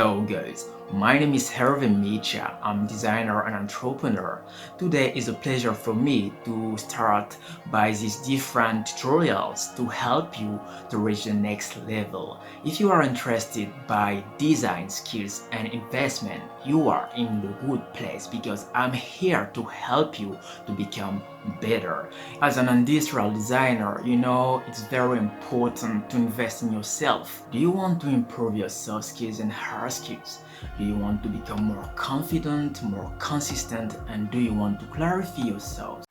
Hello guys, my name is Hervé Micha. I'm designer and entrepreneur. Today is a pleasure for me to start by these different tutorials to help you to reach the next level. If you are interested by design skills and investment, you are in the good place because I'm here to help you to become better. As an industrial designer, it's very important to invest in yourself. Do you want to improve your soft skills and hard skills? Do you want to become more confident, more consistent, and do you want to clarify yourself?